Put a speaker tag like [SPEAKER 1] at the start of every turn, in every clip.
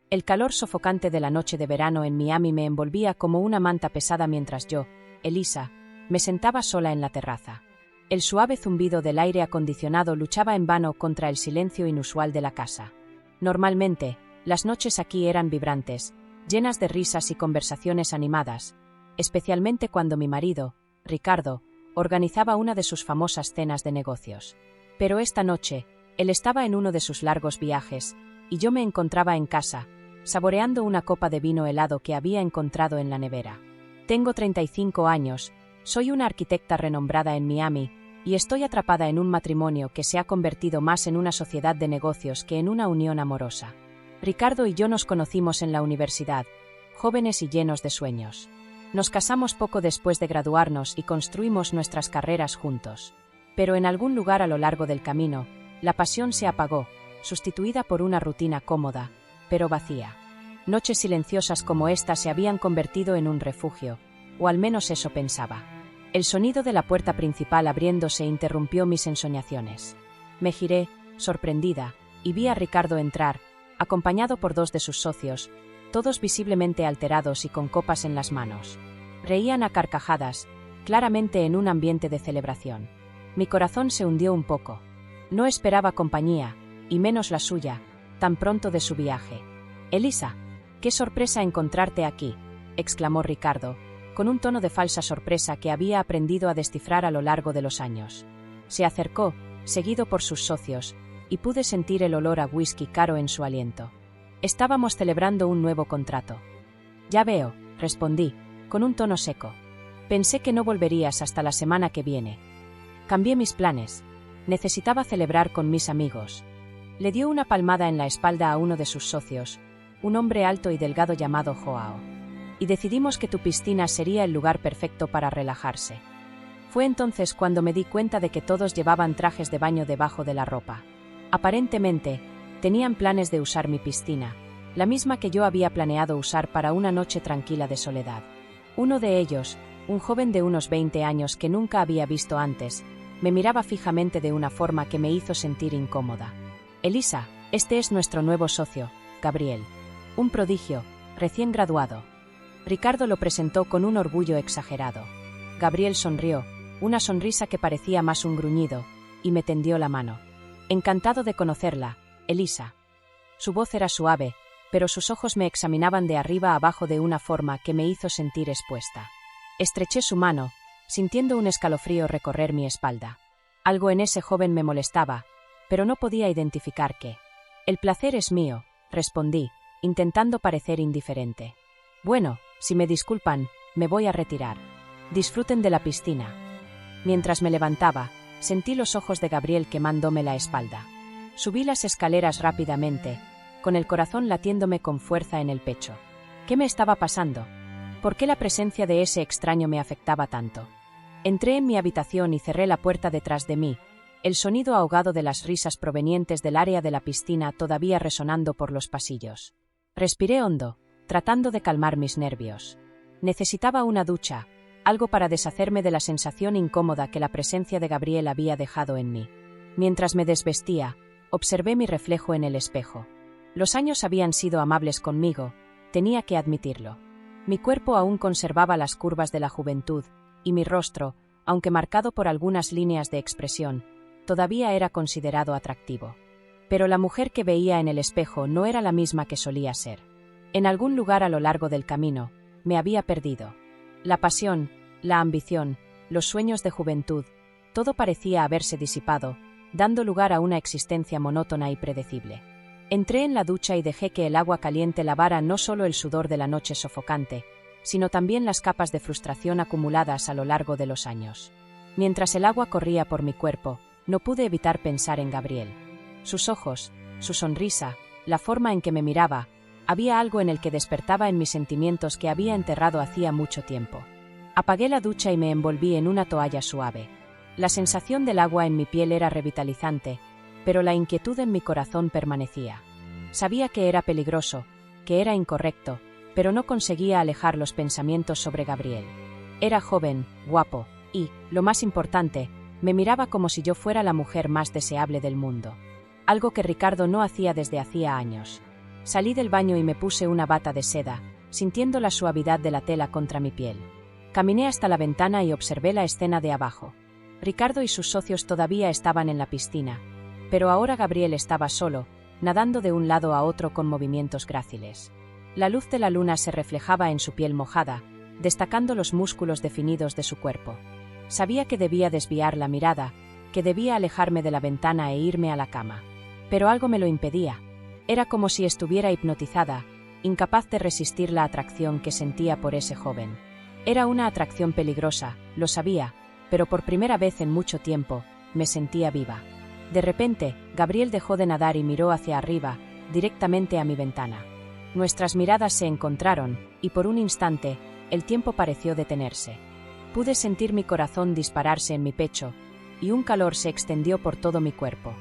[SPEAKER 1] El calor sofocante de la noche de verano en Miami me envolvía como una manta pesada mientras yo, Elisa, me sentaba sola en la terraza. El suave zumbido del aire acondicionado luchaba en vano contra el silencio inusual de la casa. Normalmente, las noches aquí eran vibrantes, llenas de risas y conversaciones animadas, especialmente cuando mi marido, Ricardo, organizaba una de sus famosas cenas de negocios. Pero esta noche, él estaba en uno de sus largos viajes, y yo me encontraba en casa, saboreando una copa de vino helado que había encontrado en la nevera. Tengo 35 años, soy una arquitecta renombrada en Miami, y estoy atrapada en un matrimonio que se ha convertido más en una sociedad de negocios que en una unión amorosa. Ricardo y yo nos conocimos en la universidad, jóvenes y llenos de sueños. Nos casamos poco después de graduarnos y construimos nuestras carreras juntos. Pero en algún lugar a lo largo del camino, la pasión se apagó, sustituida por una rutina cómoda, pero vacía. Noches silenciosas como esta se habían convertido en un refugio, o al menos eso pensaba. El sonido de la puerta principal abriéndose interrumpió mis ensoñaciones. Me giré, sorprendida, y vi a Ricardo entrar, acompañado por dos de sus socios, todos visiblemente alterados y con copas en las manos. Reían a carcajadas, claramente en un ambiente de celebración. Mi corazón se hundió un poco. No esperaba compañía, y menos la suya, tan pronto de su viaje. «Elisa, qué sorpresa encontrarte aquí», exclamó Ricardo, con un tono de falsa sorpresa que había aprendido a descifrar a lo largo de los años. Se acercó, seguido por sus socios, y pude sentir el olor a whisky caro en su aliento. Estábamos celebrando un nuevo contrato. «Ya veo», respondí, con un tono seco. «Pensé que no volverías hasta la semana que viene». Cambié mis planes. Necesitaba celebrar con mis amigos. Le dio una palmada en la espalda a uno de sus socios, un hombre alto y delgado llamado Joao. «Y decidimos que tu piscina sería el lugar perfecto para relajarse». Fue entonces cuando me di cuenta de que todos llevaban trajes de baño debajo de la ropa. Aparentemente, tenían planes de usar mi piscina, la misma que yo había planeado usar para una noche tranquila de soledad. Uno de ellos, un joven de unos 20 años que nunca había visto antes, me miraba fijamente de una forma que me hizo sentir incómoda. «Elisa, este es nuestro nuevo socio, Gabriel. Un prodigio, recién graduado». Ricardo lo presentó con un orgullo exagerado. Gabriel sonrió, una sonrisa que parecía más un gruñido, y me tendió la mano. «Encantado de conocerla, Elisa». Su voz era suave, pero sus ojos me examinaban de arriba a abajo de una forma que me hizo sentir expuesta. Estreché su mano, sintiendo un escalofrío recorrer mi espalda. Algo en ese joven me molestaba, pero no podía identificar qué. «El placer es mío», respondí, intentando parecer indiferente. «Bueno, si me disculpan, me voy a retirar. Disfruten de la piscina». Mientras me levantaba, sentí los ojos de Gabriel quemándome la espalda. Subí las escaleras rápidamente, con el corazón latiéndome con fuerza en el pecho. ¿Qué me estaba pasando? ¿Por qué la presencia de ese extraño me afectaba tanto? Entré en mi habitación y cerré la puerta detrás de mí, el sonido ahogado de las risas provenientes del área de la piscina todavía resonando por los pasillos. Respiré hondo, tratando de calmar mis nervios. Necesitaba una ducha, algo para deshacerme de la sensación incómoda que la presencia de Gabriel había dejado en mí. Mientras me desvestía, observé mi reflejo en el espejo. Los años habían sido amables conmigo, tenía que admitirlo. Mi cuerpo aún conservaba las curvas de la juventud, y mi rostro, aunque marcado por algunas líneas de expresión, todavía era considerado atractivo. Pero la mujer que veía en el espejo no era la misma que solía ser. En algún lugar a lo largo del camino, me había perdido. La pasión, la ambición, los sueños de juventud, todo parecía haberse disipado, dando lugar a una existencia monótona y predecible. Entré en la ducha y dejé que el agua caliente lavara no solo el sudor de la noche sofocante, sino también las capas de frustración acumuladas a lo largo de los años. Mientras el agua corría por mi cuerpo, no pude evitar pensar en Gabriel. Sus ojos, su sonrisa, la forma en que me miraba, había algo en el que despertaba en mis sentimientos que había enterrado hacía mucho tiempo. Apagué la ducha y me envolví en una toalla suave. La sensación del agua en mi piel era revitalizante, pero la inquietud en mi corazón permanecía. Sabía que era peligroso, que era incorrecto, pero no conseguía alejar los pensamientos sobre Gabriel. Era joven, guapo, y, lo más importante, me miraba como si yo fuera la mujer más deseable del mundo. Algo que Ricardo no hacía desde hacía años. Salí del baño y me puse una bata de seda, sintiendo la suavidad de la tela contra mi piel. Caminé hasta la ventana y observé la escena de abajo. Ricardo y sus socios todavía estaban en la piscina, pero ahora Gabriel estaba solo, nadando de un lado a otro con movimientos gráciles. La luz de la luna se reflejaba en su piel mojada, destacando los músculos definidos de su cuerpo. Sabía que debía desviar la mirada, que debía alejarme de la ventana e irme a la cama. Pero algo me lo impedía. Era como si estuviera hipnotizada, incapaz de resistir la atracción que sentía por ese joven. Era una atracción peligrosa, lo sabía, pero por primera vez en mucho tiempo, me sentía viva. De repente, Gabriel dejó de nadar y miró hacia arriba, directamente a mi ventana. Nuestras miradas se encontraron, y por un instante, el tiempo pareció detenerse. Pude sentir mi corazón dispararse en mi pecho, y un calor se extendió por todo mi cuerpo.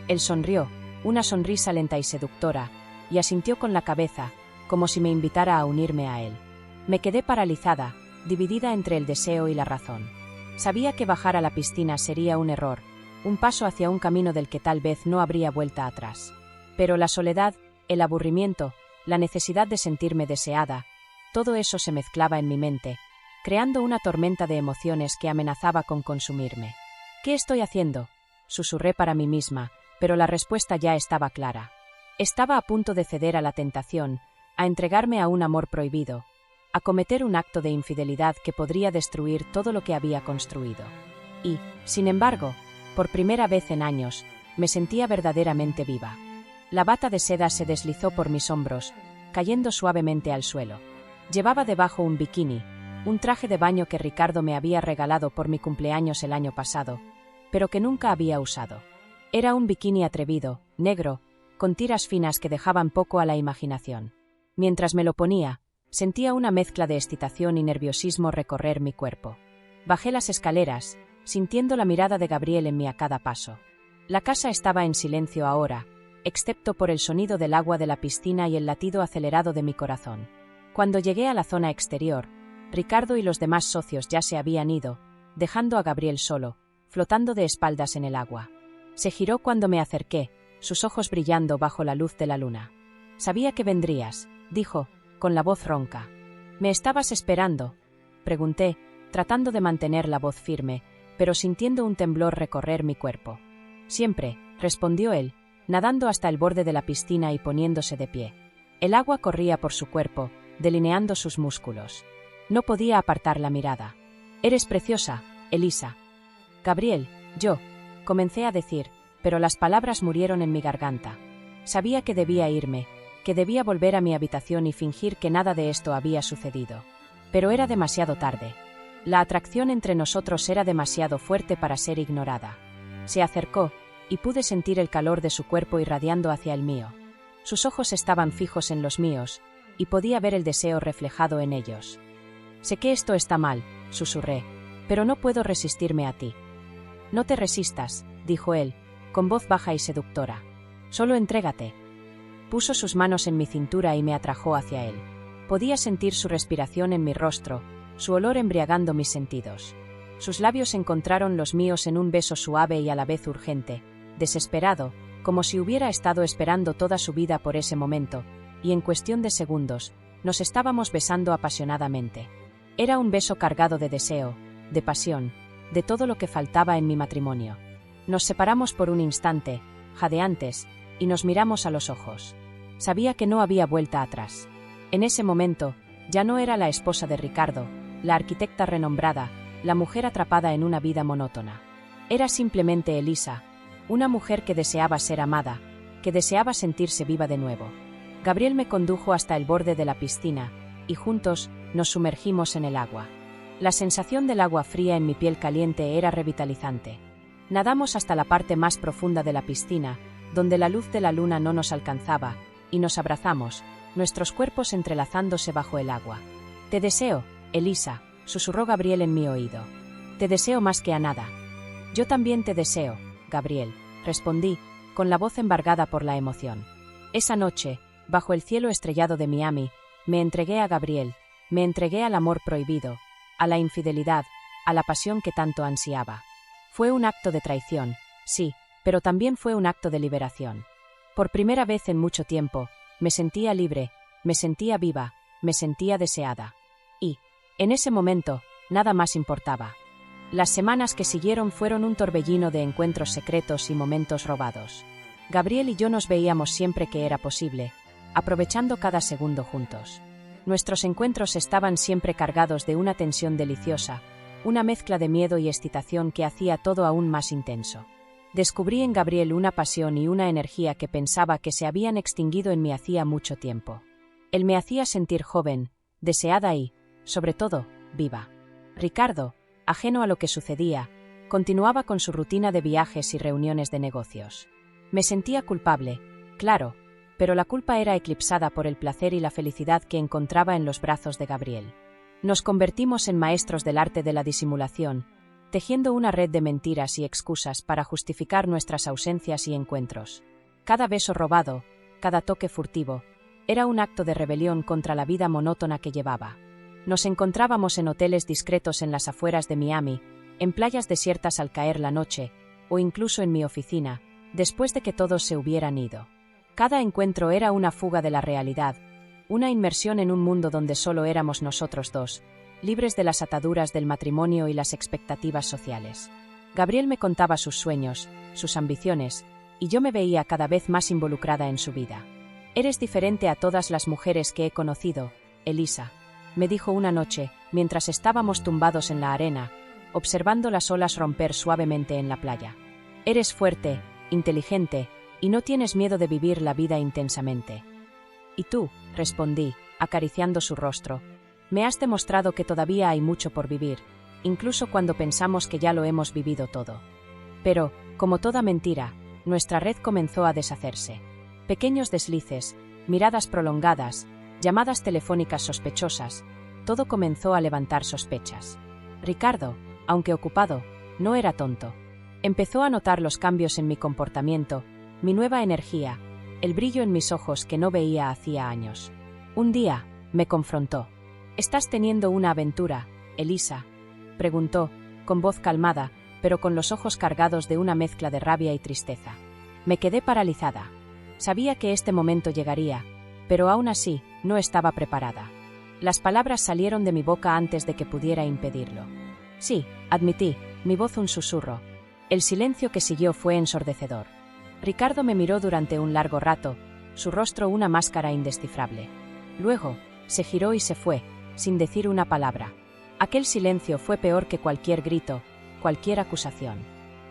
[SPEAKER 1] Él sonrió, una sonrisa lenta y seductora, y asintió con la cabeza, como si me invitara a unirme a él. Me quedé paralizada, dividida entre el deseo y la razón. Sabía que bajar a la piscina sería un error, un paso hacia un camino del que tal vez no habría vuelta atrás. Pero la soledad, el aburrimiento, la necesidad de sentirme deseada, todo eso se mezclaba en mi mente, creando una tormenta de emociones que amenazaba con consumirme. ¿Qué estoy haciendo?, susurré para mí misma, pero la respuesta ya estaba clara. Estaba a punto de ceder a la tentación, a entregarme a un amor prohibido, a cometer un acto de infidelidad que podría destruir todo lo que había construido. Y, sin embargo, por primera vez en años, me sentía verdaderamente viva. La bata de seda se deslizó por mis hombros, cayendo suavemente al suelo. Llevaba debajo un bikini, un traje de baño que Ricardo me había regalado por mi cumpleaños el año pasado, pero que nunca había usado. Era un bikini atrevido, negro, con tiras finas que dejaban poco a la imaginación. Mientras me lo ponía, sentía una mezcla de excitación y nerviosismo recorrer mi cuerpo. Bajé las escaleras, sintiendo la mirada de Gabriel en mí a cada paso. La casa estaba en silencio ahora, excepto por el sonido del agua de la piscina y el latido acelerado de mi corazón. Cuando llegué a la zona exterior, Ricardo y los demás socios ya se habían ido, dejando a Gabriel solo, flotando de espaldas en el agua. Se giró cuando me acerqué, sus ojos brillando bajo la luz de la luna. «Sabía que vendrías», dijo, con la voz ronca. «¿Me estabas esperando?», pregunté, tratando de mantener la voz firme, pero sintiendo un temblor recorrer mi cuerpo. «Siempre», respondió él, nadando hasta el borde de la piscina y poniéndose de pie. El agua corría por su cuerpo, delineando sus músculos. No podía apartar la mirada. «Eres preciosa, Elisa». «Gabriel», yo, comencé a decir, pero las palabras murieron en mi garganta. Sabía que debía irme, que debía volver a mi habitación y fingir que nada de esto había sucedido. Pero era demasiado tarde. La atracción entre nosotros era demasiado fuerte para ser ignorada. Se acercó, y pude sentir el calor de su cuerpo irradiando hacia el mío. Sus ojos estaban fijos en los míos, y podía ver el deseo reflejado en ellos. «Sé que esto está mal», susurré, «pero no puedo resistirme a ti». «No te resistas», dijo él, con voz baja y seductora. «Solo entrégate». Puso sus manos en mi cintura y me atrajo hacia él. Podía sentir su respiración en mi rostro, su olor embriagando mis sentidos. Sus labios encontraron los míos en un beso suave y a la vez urgente, desesperado, como si hubiera estado esperando toda su vida por ese momento, y en cuestión de segundos, nos estábamos besando apasionadamente. Era un beso cargado de deseo, de pasión, de todo lo que faltaba en mi matrimonio. Nos separamos por un instante, jadeantes, y nos miramos a los ojos. Sabía que no había vuelta atrás. En ese momento, ya no era la esposa de Ricardo, la arquitecta renombrada, la mujer atrapada en una vida monótona. Era simplemente Elisa, una mujer que deseaba ser amada, que deseaba sentirse viva de nuevo. Gabriel me condujo hasta el borde de la piscina, y juntos nos sumergimos en el agua. La sensación del agua fría en mi piel caliente era revitalizante. Nadamos hasta la parte más profunda de la piscina, donde la luz de la luna no nos alcanzaba, y nos abrazamos, nuestros cuerpos entrelazándose bajo el agua. «Te deseo, Elisa», susurró Gabriel en mi oído. «Te deseo más que a nada». «Yo también te deseo, Gabriel», respondí, con la voz embargada por la emoción. Esa noche, bajo el cielo estrellado de Miami, me entregué a Gabriel, me entregué al amor prohibido, a la infidelidad, a la pasión que tanto ansiaba. Fue un acto de traición, sí, pero también fue un acto de liberación. Por primera vez en mucho tiempo, me sentía libre, me sentía viva, me sentía deseada. Y, en ese momento, nada más importaba. Las semanas que siguieron fueron un torbellino de encuentros secretos y momentos robados. Gabriel y yo nos veíamos siempre que era posible, aprovechando cada segundo juntos. Nuestros encuentros estaban siempre cargados de una tensión deliciosa, una mezcla de miedo y excitación que hacía todo aún más intenso. Descubrí en Gabriel una pasión y una energía que pensaba que se habían extinguido en mí hacía mucho tiempo. Él me hacía sentir joven, deseada y, sobre todo, viva. Ricardo, ajeno a lo que sucedía, continuaba con su rutina de viajes y reuniones de negocios. Me sentía culpable, claro, pero la culpa era eclipsada por el placer y la felicidad que encontraba en los brazos de Gabriel. Nos convertimos en maestros del arte de la disimulación, tejiendo una red de mentiras y excusas para justificar nuestras ausencias y encuentros. Cada beso robado, cada toque furtivo, era un acto de rebelión contra la vida monótona que llevaba. Nos encontrábamos en hoteles discretos en las afueras de Miami, en playas desiertas al caer la noche, o incluso en mi oficina, después de que todos se hubieran ido. Cada encuentro era una fuga de la realidad, una inmersión en un mundo donde solo éramos nosotros dos, libres de las ataduras del matrimonio y las expectativas sociales. Gabriel me contaba sus sueños, sus ambiciones, y yo me veía cada vez más involucrada en su vida. «Eres diferente a todas las mujeres que he conocido, Elisa», me dijo una noche, mientras estábamos tumbados en la arena, observando las olas romper suavemente en la playa. «Eres fuerte, inteligente, y no tienes miedo de vivir la vida intensamente». «¿Y tú?», respondí, acariciando su rostro. «Me has demostrado que todavía hay mucho por vivir, incluso cuando pensamos que ya lo hemos vivido todo». Pero, como toda mentira, nuestra red comenzó a deshacerse. Pequeños deslices, miradas prolongadas, llamadas telefónicas sospechosas, todo comenzó a levantar sospechas. Ricardo, aunque ocupado, no era tonto. Empezó a notar los cambios en mi comportamiento, mi nueva energía, el brillo en mis ojos que no veía hacía años. Un día, me confrontó. «¿Estás teniendo una aventura, Elisa?», preguntó, con voz calmada, pero con los ojos cargados de una mezcla de rabia y tristeza. Me quedé paralizada. Sabía que este momento llegaría, pero aún así, no estaba preparada. Las palabras salieron de mi boca antes de que pudiera impedirlo. «Sí», admití, mi voz un susurro. El silencio que siguió fue ensordecedor. Ricardo me miró durante un largo rato, su rostro una máscara indescifrable. Luego, se giró y se fue, sin decir una palabra. Aquel silencio fue peor que cualquier grito, cualquier acusación.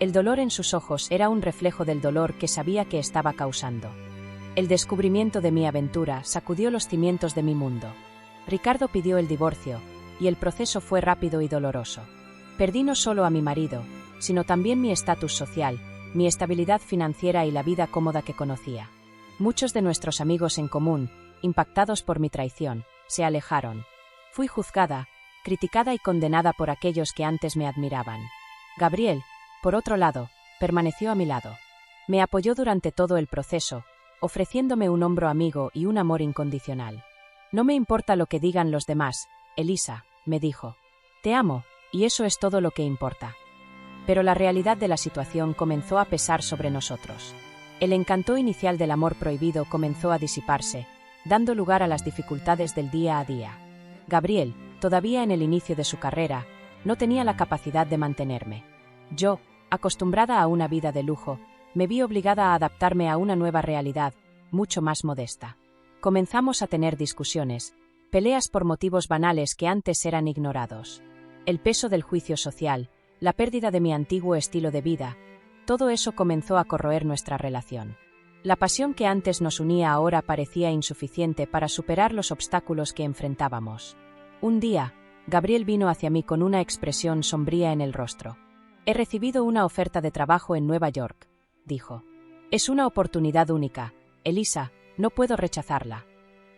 [SPEAKER 1] El dolor en sus ojos era un reflejo del dolor que sabía que estaba causando. El descubrimiento de mi aventura sacudió los cimientos de mi mundo. Ricardo pidió el divorcio, y el proceso fue rápido y doloroso. Perdí no solo a mi marido, sino también mi estatus social, mi estabilidad financiera y la vida cómoda que conocía. Muchos de nuestros amigos en común, impactados por mi traición, se alejaron. Fui juzgada, criticada y condenada por aquellos que antes me admiraban. Gabriel, por otro lado, permaneció a mi lado. Me apoyó durante todo el proceso, ofreciéndome un hombro amigo y un amor incondicional. «No me importa lo que digan los demás, Elisa», me dijo. «Te amo, y eso es todo lo que importa». Pero la realidad de la situación comenzó a pesar sobre nosotros. El encanto inicial del amor prohibido comenzó a disiparse, dando lugar a las dificultades del día a día. Gabriel, todavía en el inicio de su carrera, no tenía la capacidad de mantenerme. Yo, acostumbrada a una vida de lujo, me vi obligada a adaptarme a una nueva realidad, mucho más modesta. Comenzamos a tener discusiones, peleas por motivos banales que antes eran ignorados. El peso del juicio social, la pérdida de mi antiguo estilo de vida, todo eso comenzó a corroer nuestra relación. La pasión que antes nos unía ahora parecía insuficiente para superar los obstáculos que enfrentábamos. Un día, Gabriel vino hacia mí con una expresión sombría en el rostro. «He recibido una oferta de trabajo en Nueva York», dijo. «Es una oportunidad única, Elisa, no puedo rechazarla».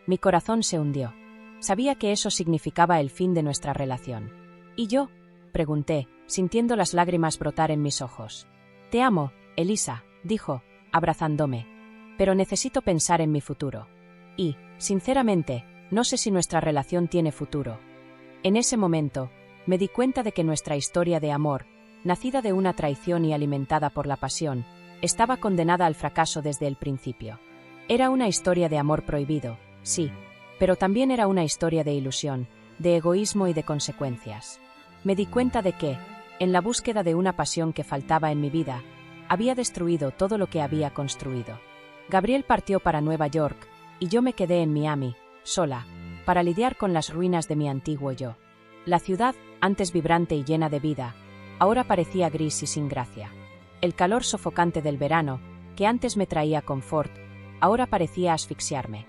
[SPEAKER 1] Mi corazón se hundió. Sabía que eso significaba el fin de nuestra relación. «¿Y yo?», pregunté, sintiendo las lágrimas brotar en mis ojos. «Te amo, Elisa», dijo, abrazándome. «Pero necesito pensar en mi futuro. Y, sinceramente, no sé si nuestra relación tiene futuro». En ese momento, me di cuenta de que nuestra historia de amor, nacida de una traición y alimentada por la pasión, estaba condenada al fracaso desde el principio. Era una historia de amor prohibido, sí, pero también era una historia de ilusión, de egoísmo y de consecuencias. Me di cuenta de que, en la búsqueda de una pasión que faltaba en mi vida, había destruido todo lo que había construido. Gabriel partió para Nueva York, y yo me quedé en Miami, sola, para lidiar con las ruinas de mi antiguo yo. La ciudad, antes vibrante y llena de vida, ahora parecía gris y sin gracia. El calor sofocante del verano, que antes me traía confort, ahora parecía asfixiarme.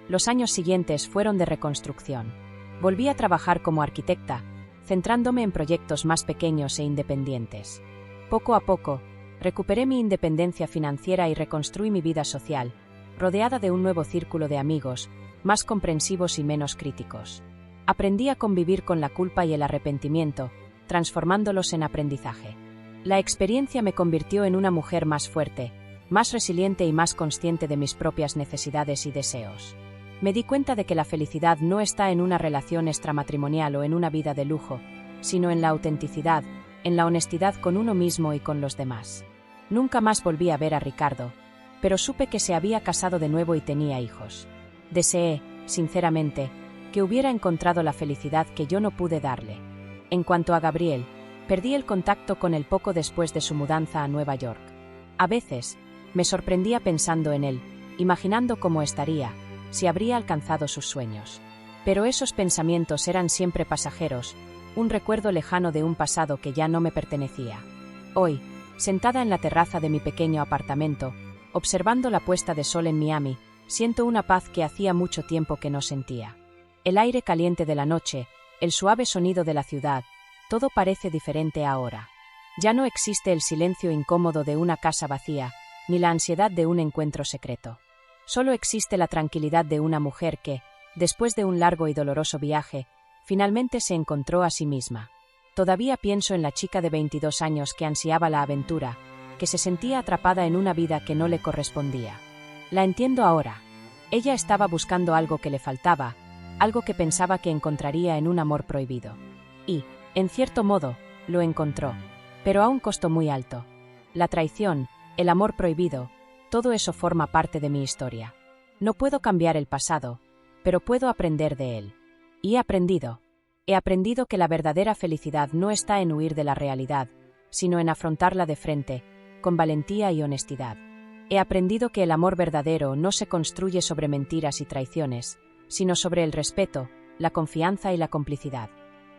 [SPEAKER 1] Los años siguientes fueron de reconstrucción. Volví a trabajar como arquitecta, centrándome en proyectos más pequeños e independientes. Poco a poco, recuperé mi independencia financiera y reconstruí mi vida social, rodeada de un nuevo círculo de amigos, más comprensivos y menos críticos. Aprendí a convivir con la culpa y el arrepentimiento, transformándolos en aprendizaje. La experiencia me convirtió en una mujer más fuerte, más resiliente y más consciente de mis propias necesidades y deseos. Me di cuenta de que la felicidad no está en una relación extramatrimonial o en una vida de lujo, sino en la autenticidad, en la honestidad con uno mismo y con los demás. Nunca más volví a ver a Ricardo, pero supe que se había casado de nuevo y tenía hijos. Deseé, sinceramente, que hubiera encontrado la felicidad que yo no pude darle. En cuanto a Gabriel, perdí el contacto con él poco después de su mudanza a Nueva York. A veces, me sorprendía pensando en él, imaginando cómo estaría, si habría alcanzado sus sueños. Pero esos pensamientos eran siempre pasajeros, un recuerdo lejano de un pasado que ya no me pertenecía. Hoy, sentada en la terraza de mi pequeño apartamento, observando la puesta de sol en Miami, siento una paz que hacía mucho tiempo que no sentía. El aire caliente de la noche, el suave sonido de la ciudad, todo parece diferente ahora. Ya no existe el silencio incómodo de una casa vacía, ni la ansiedad de un encuentro secreto. Solo existe la tranquilidad de una mujer que, después de un largo y doloroso viaje, finalmente se encontró a sí misma. Todavía pienso en la chica de 22 años que ansiaba la aventura, que se sentía atrapada en una vida que no le correspondía. La entiendo ahora. Ella estaba buscando algo que le faltaba, algo que pensaba que encontraría en un amor prohibido. Y, en cierto modo, lo encontró, pero a un costo muy alto. La traición, el amor prohibido, todo eso forma parte de mi historia. No puedo cambiar el pasado, pero puedo aprender de él. Y he aprendido que la verdadera felicidad no está en huir de la realidad, sino en afrontarla de frente, con valentía y honestidad. He aprendido que el amor verdadero no se construye sobre mentiras y traiciones, sino sobre el respeto, la confianza y la complicidad.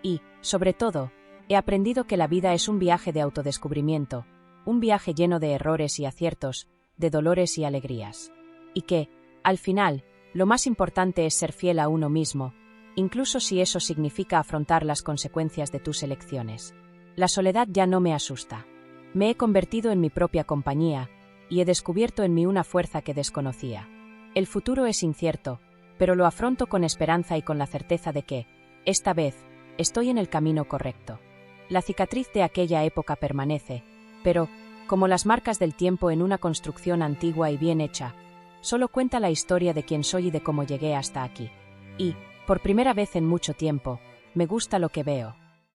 [SPEAKER 1] Y, sobre todo, he aprendido que la vida es un viaje de autodescubrimiento, un viaje lleno de errores y aciertos, de dolores y alegrías. Y que, al final, lo más importante es ser fiel a uno mismo, incluso si eso significa afrontar las consecuencias de tus elecciones. La soledad ya no me asusta. Me he convertido en mi propia compañía, y he descubierto en mí una fuerza que desconocía. El futuro es incierto, pero lo afronto con esperanza y con la certeza de que, esta vez, estoy en el camino correcto. La cicatriz de aquella época permanece, pero, como las marcas del tiempo en una construcción antigua y bien hecha, solo cuenta la historia de quién soy y de cómo llegué hasta aquí. Y, por primera vez en mucho tiempo, me gusta lo que veo.